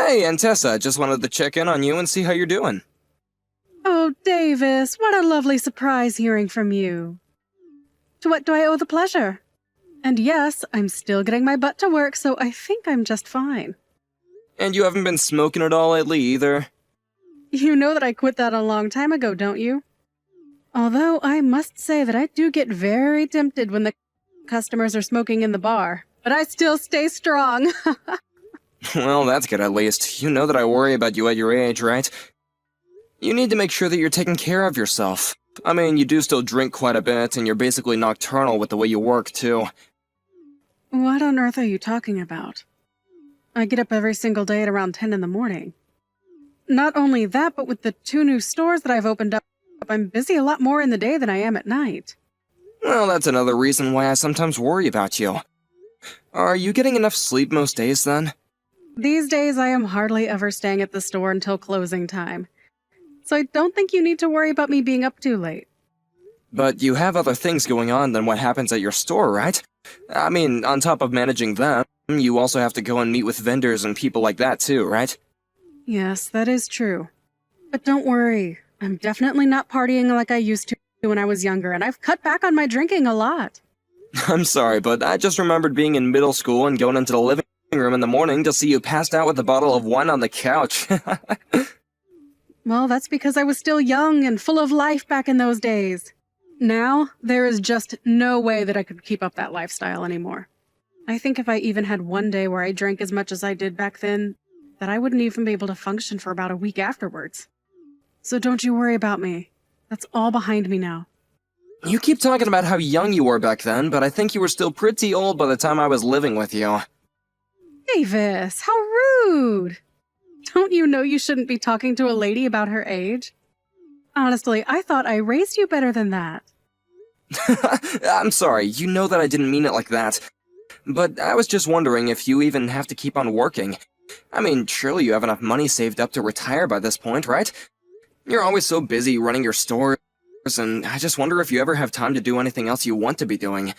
Hey, Aunt Tessa, just wanted to check in on you and see how you're doing. Oh, Davis, what a lovely surprise hearing from you. To what do I owe the pleasure? And yes, I'm still getting my butt to work, so I think I'm just fine. And you haven't been smoking at all lately either? You know that I quit that a long time ago, don't you? Although I must say that I do get very tempted when the customers are smoking in the bar, but I still stay strong. Well, that's good at least. You know that I worry about you at your age, right? You need to make sure that you're taking care of yourself. I mean, you do still drink quite a bit, and you're basically nocturnal with the way you work, too. What on earth are you talking about? I get up every single day at around 10 in the morning. Not only that, but with the 2 new stores that I've opened up, I'm busy a lot more in the day than I am at night. Well, that's another reason why I sometimes worry about you. Are you getting enough sleep most days, then? These days, I am hardly ever staying at the store until closing time. So I don't think you need to worry about me being up too late. But you have other things going on than what happens at your store, right? I mean, on top of managing them, you also have to go and meet with vendors and people like that too, right? Yes, that is true. But don't worry, I'm definitely not partying like I used to when I was younger, and I've cut back on my drinking a lot. I'm sorry, but I just remembered being in middle school and going into the living room in the morning to see you passed out with a bottle of wine on the couch. Well, that's because I was still young and full of life back in those days. Now, there is just no way that I could keep up that lifestyle anymore. I think if I even had one day where I drank as much as I did back then, that I wouldn't even be able to function for about a week afterwards. So don't you worry about me. That's all behind me now. You keep talking about how young you were back then, but I think you were still pretty old by the time I was living with you. Davis, how rude! Don't you know you shouldn't be talking to a lady about her age? Honestly, I thought I raised you better than that. I'm sorry, you know that I didn't mean it like that. But I was just wondering if you even have to keep on working. I mean, surely you have enough money saved up to retire by this point, right? You're always so busy running your stores, and I just wonder if you ever have time to do anything else you want to be doing.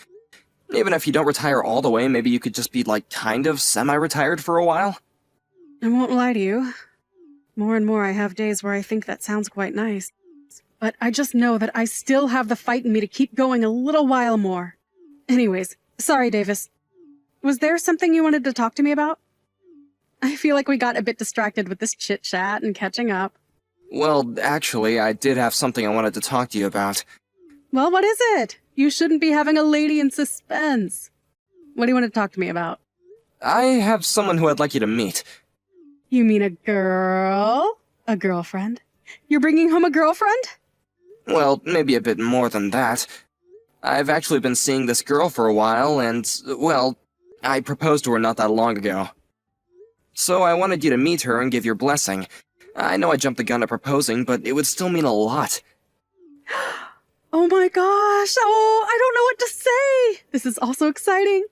Even if you don't retire all the way, maybe you could just be, like, kind of semi-retired for a while? I won't lie to you. More and more I have days where I think that sounds quite nice. But I just know that I still have the fight in me to keep going a little while more. Anyways, sorry, Davis. Was there something you wanted to talk to me about? I feel like we got a bit distracted with this chit-chat and catching up. Well, actually, I did have something I wanted to talk to you about. Well, what is it? You shouldn't be having a lady in suspense. What do you want to talk to me about? I have someone who I'd like you to meet. You mean a girl? A girlfriend? You're bringing home a girlfriend? Well, maybe a bit more than that. I've actually been seeing this girl for a while, and, well, I proposed to her not that long ago. So I wanted you to meet her and give your blessing. I know I jumped the gun at proposing, but it would still mean a lot. Oh my gosh! Oh, I don't know what to say! This is also exciting.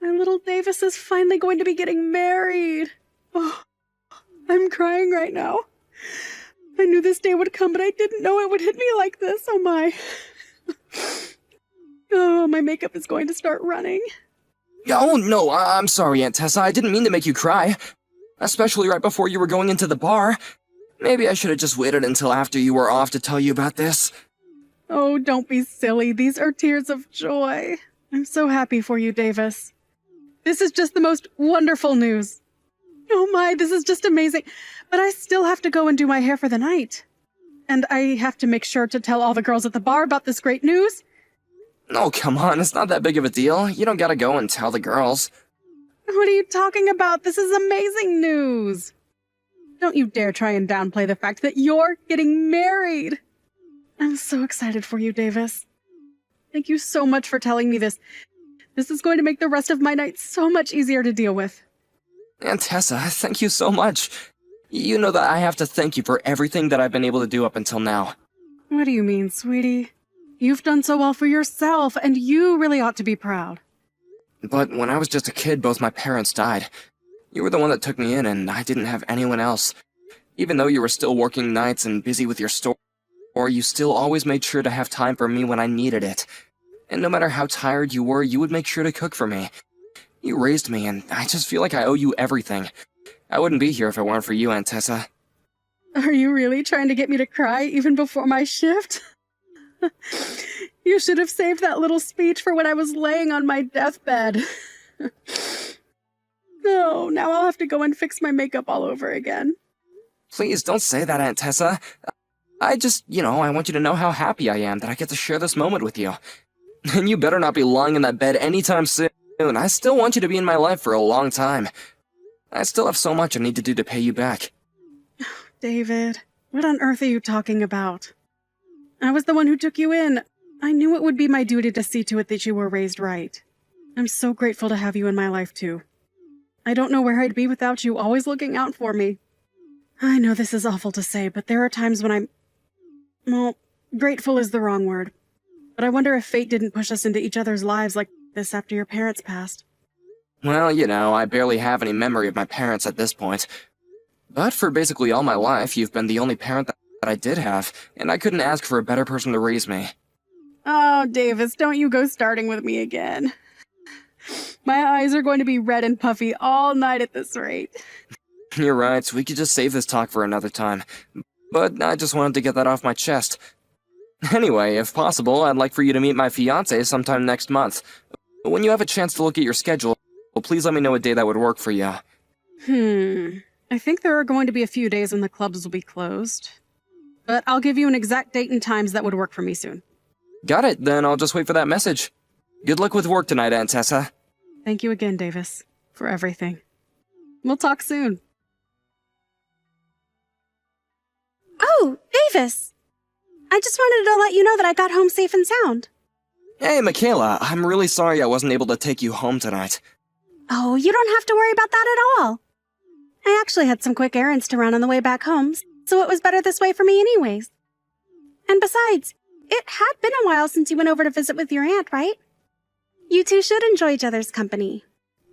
My little Davis is finally going to be getting married. Oh, I'm crying right now. I knew this day would come, but I didn't know it would hit me like this. Oh my. Oh, my makeup is going to start running. Oh, no, I'm sorry, Aunt Tessa. I didn't mean to make you cry. Especially right before you were going into the bar. Maybe I should have just waited until after you were off to tell you about this. Oh, don't be silly. These are tears of joy. I'm so happy for you, Davis. This is just the most wonderful news. Oh my, this is just amazing. But I still have to go and do my hair for the night. And I have to make sure to tell all the girls at the bar about this great news. Oh, come on, it's not that big of a deal. You don't gotta go and tell the girls. What are you talking about? This is amazing news. Don't you dare try and downplay the fact that you're getting married. I'm so excited for you, Davis. Thank you so much for telling me this. This is going to make the rest of my night so much easier to deal with. Aunt Tessa, thank you so much. You know that I have to thank you for everything that I've been able to do up until now. What do you mean, sweetie? You've done so well for yourself, and you really ought to be proud. But when I was just a kid, both my parents died. You were the one that took me in, and I didn't have anyone else. Even though you were still working nights and busy with your store, you still always made sure to have time for me when I needed it. And no matter how tired you were, you would make sure to cook for me. You raised me, and I just feel like I owe you everything. I wouldn't be here if it weren't for you, Aunt Tessa. Are you really trying to get me to cry even before my shift? You should have saved that little speech for when I was laying on my deathbed. No, now I'll have to go and fix my makeup all over again. Please don't say that, Aunt Tessa. I just, I want you to know how happy I am that I get to share this moment with you. And you better not be lying in that bed anytime soon. I still want you to be in my life for a long time. I still have so much I need to do to pay you back. David, what on earth are you talking about? I was the one who took you in. I knew it would be my duty to see to it that you were raised right. I'm so grateful to have you in my life, too. I don't know where I'd be without you always looking out for me. I know this is awful to say, but there are times when well, grateful is the wrong word. But I wonder if fate didn't push us into each other's lives like this after your parents passed. Well, I barely have any memory of my parents at this point. But for basically all my life, you've been the only parent that I did have, and I couldn't ask for a better person to raise me. Oh, Davis, don't you go starting with me again. My eyes are going to be red and puffy all night at this rate. You're right, we could just save this talk for another time. But I just wanted to get that off my chest. Anyway, if possible, I'd like for you to meet my fiancé sometime next month. When you have a chance to look at your schedule, please let me know a day that would work for you. I think there are going to be a few days when the clubs will be closed. But I'll give you an exact date and times that would work for me soon. Got it, then I'll just wait for that message. Good luck with work tonight, Aunt Tessa. Thank you again, Davis, for everything. We'll talk soon. Oh, Davis! I just wanted to let you know that I got home safe and sound. Hey, Michaela, I'm really sorry I wasn't able to take you home tonight. Oh, you don't have to worry about that at all. I actually had some quick errands to run on the way back home, so it was better this way for me anyways. And besides, it had been a while since you went over to visit with your aunt, right? You two should enjoy each other's company.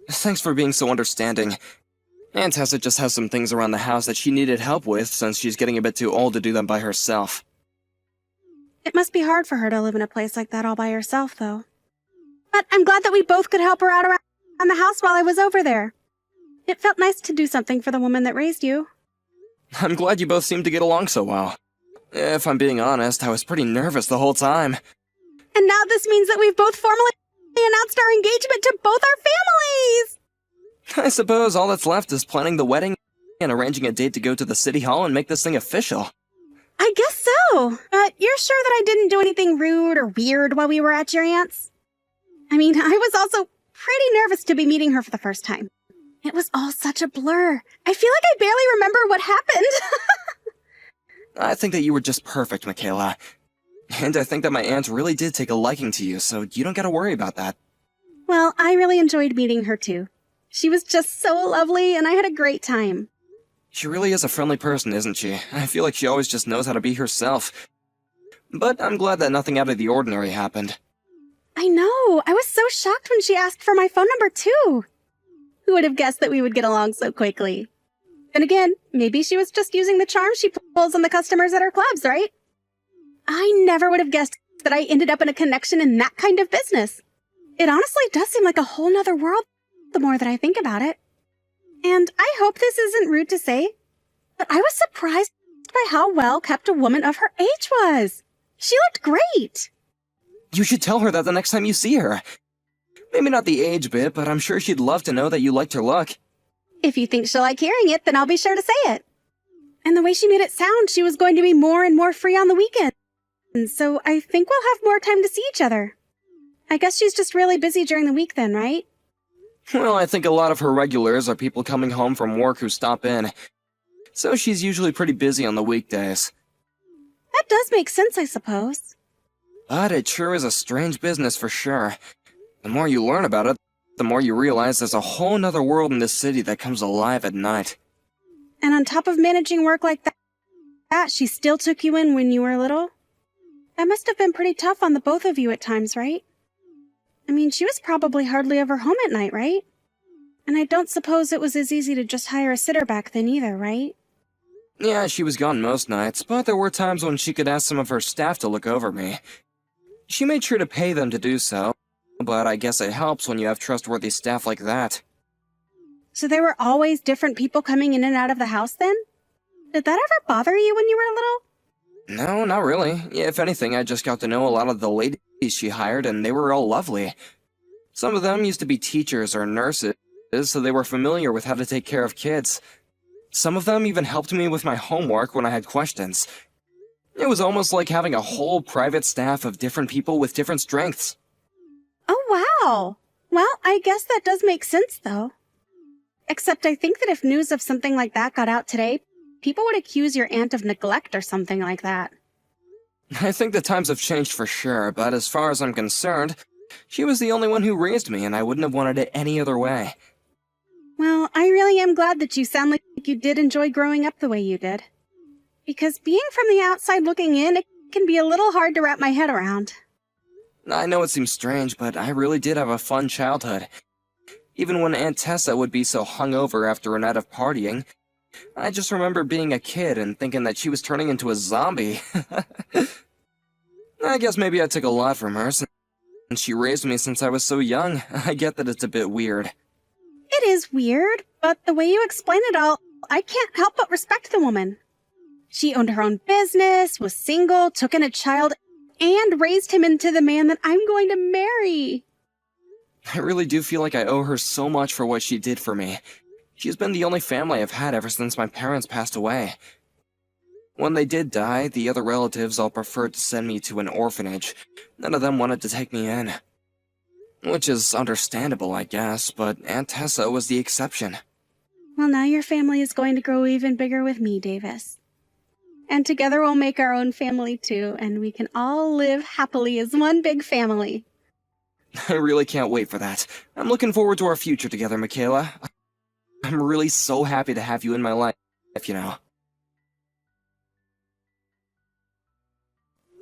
Thanks for being so understanding. Aunt Tessa just has some things around the house that she needed help with since she's getting a bit too old to do them by herself. It must be hard for her to live in a place like that all by herself, though. But I'm glad that we both could help her out around the house while I was over there. It felt nice to do something for the woman that raised you. I'm glad you both seem to get along so well. If I'm being honest, I was pretty nervous the whole time. And now this means that we've both formally announced our engagement to both our families! I suppose all that's left is planning the wedding and arranging a date to go to the city hall and make this thing official. I guess so. But you're sure that I didn't do anything rude or weird while we were at your aunt's? I mean, I was also pretty nervous to be meeting her for the first time. It was all such a blur. I feel like I barely remember what happened. I think that you were just perfect, Michaela. And I think that my aunt really did take a liking to you, so you don't gotta worry about that. Well, I really enjoyed meeting her too. She was just so lovely, and I had a great time. She really is a friendly person, isn't she? I feel like she always just knows how to be herself. But I'm glad that nothing out of the ordinary happened. I know. I was so shocked when she asked for my phone number too. Who would have guessed that we would get along so quickly? Then again, maybe she was just using the charm she pulls on the customers at her clubs, right? I never would have guessed that I ended up in a connection in that kind of business. It honestly does seem like a whole nother world the more that I think about it. And I hope this isn't rude to say, but I was surprised by how well kept a woman of her age was. She looked great. You should tell her that the next time you see her. Maybe not the age bit, but I'm sure she'd love to know that you liked her look. If you think she'll like hearing it, then I'll be sure to say it. And the way she made it sound, she was going to be more and more free on the weekend. And so I think we'll have more time to see each other. I guess she's just really busy during the week then, right? Well, I think a lot of her regulars are people coming home from work who stop in. So she's usually pretty busy on the weekdays. That does make sense, I suppose. But it sure is a strange business for sure. The more you learn about it, the more you realize there's a whole nother world in this city that comes alive at night. And on top of managing work like that, she still took you in when you were little? That must have been pretty tough on the both of you at times, right? I mean, she was probably hardly ever home at night, right? And I don't suppose it was as easy to just hire a sitter back then either, right? Yeah, she was gone most nights, but there were times when she could ask some of her staff to look over me. She made sure to pay them to do so, but I guess it helps when you have trustworthy staff like that. So there were always different people coming in and out of the house then? Did that ever bother you when you were little? No, not really. If anything, I just got to know a lot of the ladies she hired, and they were all lovely. Some of them used to be teachers or nurses, so they were familiar with how to take care of kids. Some of them even helped me with my homework when I had questions. It was almost like having a whole private staff of different people with different strengths. Oh, wow. Well, I guess that does make sense, though. Except I think that if news of something like that got out today, people would accuse your aunt of neglect or something like that. I think the times have changed for sure, but as far as I'm concerned, she was the only one who raised me, and I wouldn't have wanted it any other way. Well, I really am glad that you sound like you did enjoy growing up the way you did. Because being from the outside looking in, it can be a little hard to wrap my head around. I know it seems strange, but I really did have a fun childhood. Even when Aunt Tessa would be so hungover after a night of partying, I just remember being a kid and thinking that she was turning into a zombie. I guess maybe I took a lot from her, since she raised me since I was so young. I get that it's a bit weird. It is weird, but the way you explain it all, I can't help but respect the woman. She owned her own business, was single, took in a child, and raised him into the man that I'm going to marry. I really do feel like I owe her so much for what she did for me. She's been the only family I've had ever since my parents passed away. When they did die, the other relatives all preferred to send me to an orphanage. None of them wanted to take me in. Which is understandable, I guess, but Aunt Tessa was the exception. Well, now your family is going to grow even bigger with me, Davis. And together we'll make our own family too, and we can all live happily as one big family. I really can't wait for that. I'm looking forward to our future together, Michaela. I'm really so happy to have you in my life, you know.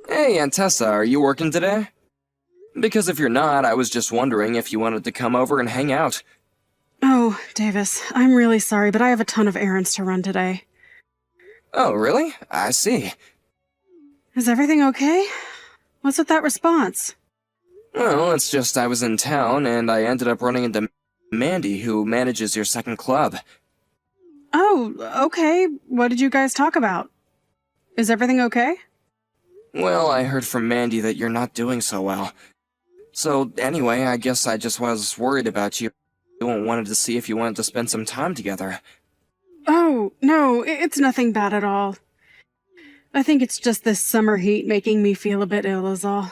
Hey, Aunt Tessa, are you working today? Because if you're not, I was just wondering if you wanted to come over and hang out. Oh, Davis, I'm really sorry, but I have a ton of errands to run today. Oh, really? I see. Is everything okay? What's with that response? Well, it's just I was in town, and I ended up running into Mandy, who manages your second club. Oh, okay. What did you guys talk about? Is everything okay? Well, I heard from Mandy that you're not doing so well. So, anyway, I guess I just was worried about you and wanted to see if you wanted to spend some time together. Oh, no, it's nothing bad at all. I think it's just this summer heat making me feel a bit ill is all.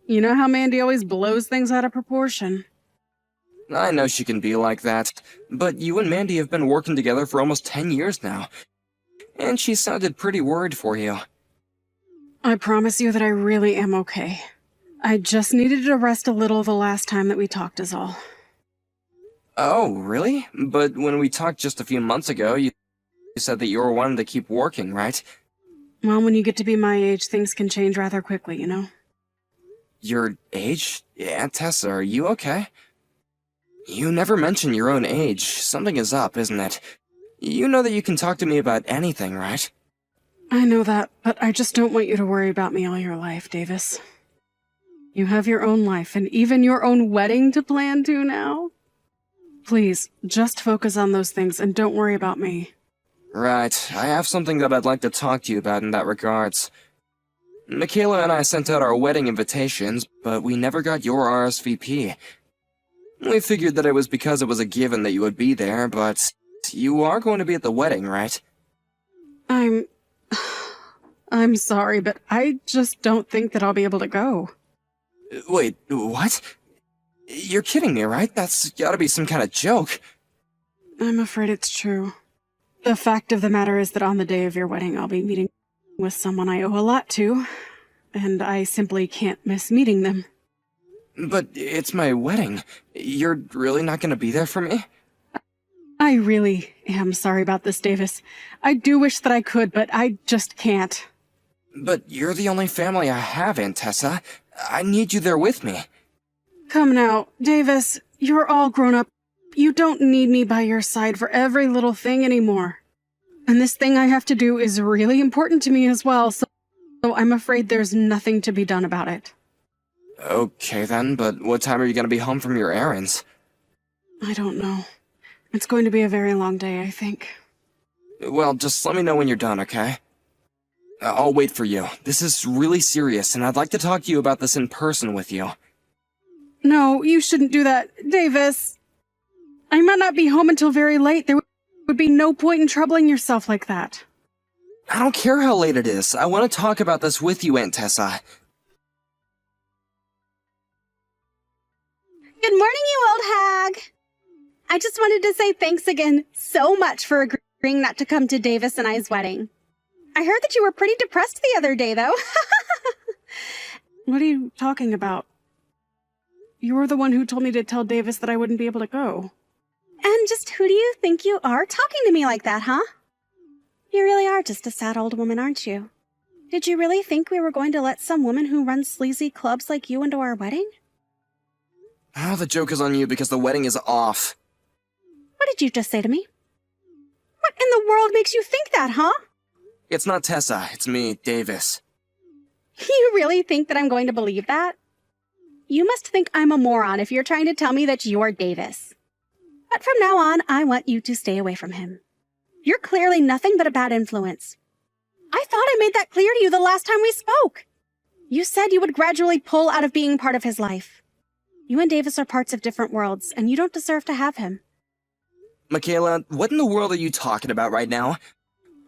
You know how Mandy always blows things out of proportion. I know she can be like that, but you and Mandy have been working together for almost 10 years now. And she sounded pretty worried for you. I promise you that I really am okay. I just needed to rest a little the last time that we talked is all. Oh, really? But when we talked just a few months ago, you said that you were wanting to keep working, right? Well, when you get to be my age, things can change rather quickly, you know? Your age? Aunt Tessa, are you okay? You never mention your own age. Something is up, isn't it? You know that you can talk to me about anything, right? I know that, but I just don't want you to worry about me all your life, Davis. You have your own life, and even your own wedding to plan to now. Please, just focus on those things and don't worry about me. Right, I have something that I'd like to talk to you about in that regards. Michaela and I sent out our wedding invitations, but we never got your RSVP. We figured that it was because it was a given that you would be there, but you are going to be at the wedding, right? I'm sorry, but I just don't think that I'll be able to go. Wait, what? You're kidding me, right? That's gotta be some kind of joke. I'm afraid it's true. The fact of the matter is that on the day of your wedding, I'll be meeting with someone I owe a lot to, and I simply can't miss meeting them. But it's my wedding. You're really not gonna be there for me? I really am sorry about this, Davis. I do wish that I could, but I just can't. But you're the only family I have, Aunt Tessa. I need you there with me. Come now, Davis, you're all grown up. You don't need me by your side for every little thing anymore. And this thing I have to do is really important to me as well, so I'm afraid there's nothing to be done about it. Okay then, but what time are you gonna be home from your errands? I don't know. It's going to be a very long day, I think. Well, just let me know when you're done, okay? I'll wait for you. This is really serious, and I'd like to talk to you about this in person with you. No, you shouldn't do that, Davis. I might not be home until very late. There would be no point in troubling yourself like that. I don't care how late it is. I want to talk about this with you, Aunt Tessa. Good morning, you old hag. I just wanted to say thanks again so much for agreeing not to come to Davis and I's wedding. I heard that you were pretty depressed the other day, though. What are you talking about? You were the one who told me to tell Davis that I wouldn't be able to go. And just who do you think you are talking to me like that, huh? You really are just a sad old woman, aren't you? Did you really think we were going to let some woman who runs sleazy clubs like you into our wedding? Oh, the joke is on you because the wedding is off. What did you just say to me? What in the world makes you think that, huh? It's not Tessa, it's me, Davis. You really think that I'm going to believe that? You must think I'm a moron if you're trying to tell me that you're Davis. But from now on, I want you to stay away from him. You're clearly nothing but a bad influence. I thought I made that clear to you the last time we spoke. You said you would gradually pull out of being part of his life. You and Davis are parts of different worlds, and you don't deserve to have him. Michaela, what in the world are you talking about right now?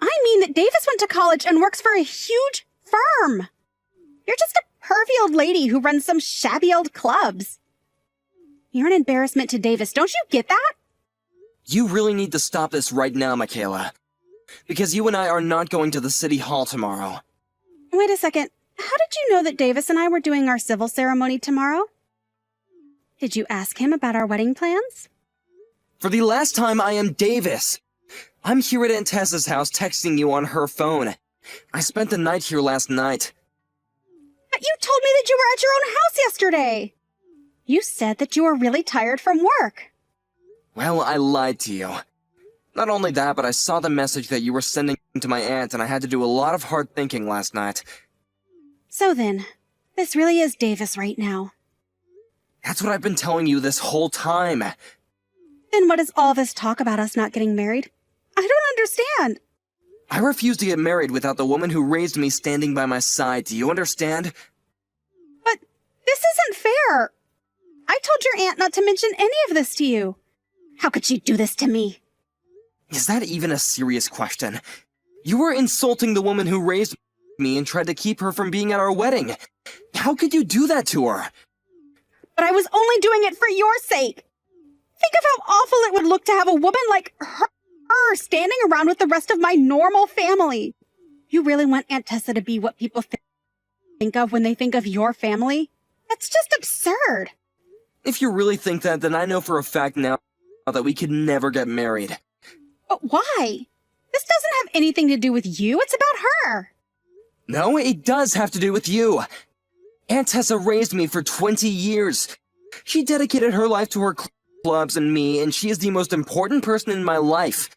I mean that Davis went to college and works for a huge firm. You're just a pervy old lady who runs some shabby old clubs. You're an embarrassment to Davis, don't you get that? You really need to stop this right now, Michaela. Because you and I are not going to the city hall tomorrow. Wait a second. How did you know that Davis and I were doing our civil ceremony tomorrow? Did you ask him about our wedding plans? For the last time, I am Davis. I'm here at Aunt Tessa's house texting you on her phone. I spent the night here last night. But you told me that you were at your own house yesterday. You said that you were really tired from work. Well, I lied to you. Not only that, but I saw the message that you were sending to my aunt, and I had to do a lot of hard thinking last night. So then, this really is Davis right now. That's what I've been telling you this whole time. Then what is all this talk about us not getting married? I don't understand. I refuse to get married without the woman who raised me standing by my side. Do you understand? But this isn't fair. I told your aunt not to mention any of this to you. How could she do this to me? Is that even a serious question? You were insulting the woman who raised me and tried to keep her from being at our wedding. How could you do that to her? But I was only doing it for your sake. Think of how awful it would look to have a woman like her standing around with the rest of my normal family. You really want Aunt Tessa to be what people think of when they think of your family? That's just absurd. If you really think that, then I know for a fact now that we could never get married. But why? This doesn't have anything to do with you. It's about her. No, it does have to do with you. Aunt Tessa raised me for 20 years. She dedicated her life to her clubs and me, and she is the most important person in my life.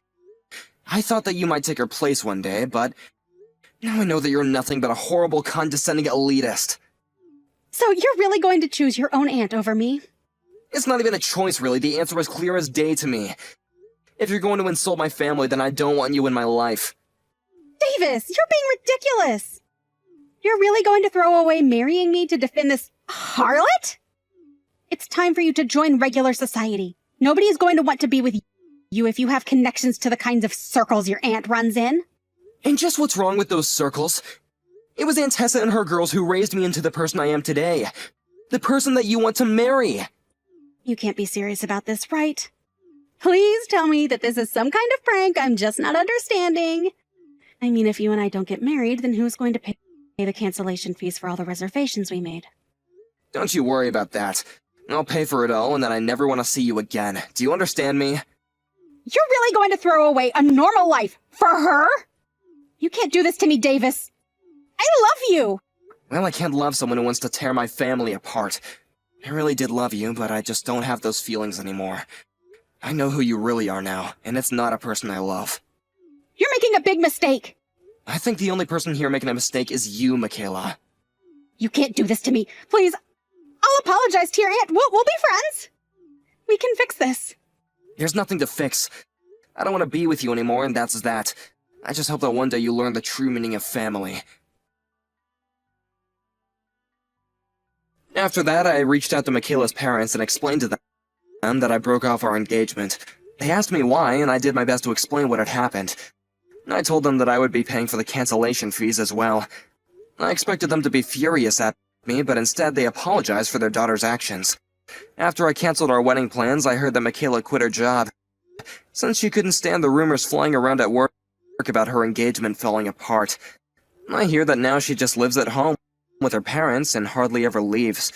I thought that you might take her place one day, but now I know that you're nothing but a horrible, condescending elitist. So you're really going to choose your own aunt over me? It's not even a choice, really. The answer was clear as day to me. If you're going to insult my family, then I don't want you in my life. Davis, you're being ridiculous. You're really going to throw away marrying me to defend this harlot? It's time for you to join regular society. Nobody is going to want to be with you if you have connections to the kinds of circles your aunt runs in. And just what's wrong with those circles? It was Aunt Tessa and her girls who raised me into the person I am today. The person that you want to marry. You can't be serious about this, right? Please tell me that this is some kind of prank I'm just not understanding. I mean, if you and I don't get married, then who's going to pay the cancellation fees for all the reservations we made? Don't you worry about that. I'll pay for it all, and then I never want to see you again. Do you understand me? You're really going to throw away a normal life for her? You can't do this to me, Davis. I love you. Well, I can't love someone who wants to tear my family apart. I really did love you, but I just don't have those feelings anymore. I know who you really are now, and it's not a person I love. You're making a big mistake. I think the only person here making a mistake is you, Michaela. You can't do this to me. Please, I'll apologize to your aunt. We'll be friends. We can fix this. There's nothing to fix. I don't want to be with you anymore, and that's that. I just hope that one day you learn the true meaning of family. After that, I reached out to Michaela's parents and explained to them that I broke off our engagement. They asked me why, and I did my best to explain what had happened. I told them that I would be paying for the cancellation fees as well. I expected them to be furious at me, but instead they apologized for their daughter's actions. After I canceled our wedding plans, I heard that Michaela quit her job, since she couldn't stand the rumors flying around at work about her engagement falling apart. I hear that now she just lives at home with her parents and hardly ever leaves.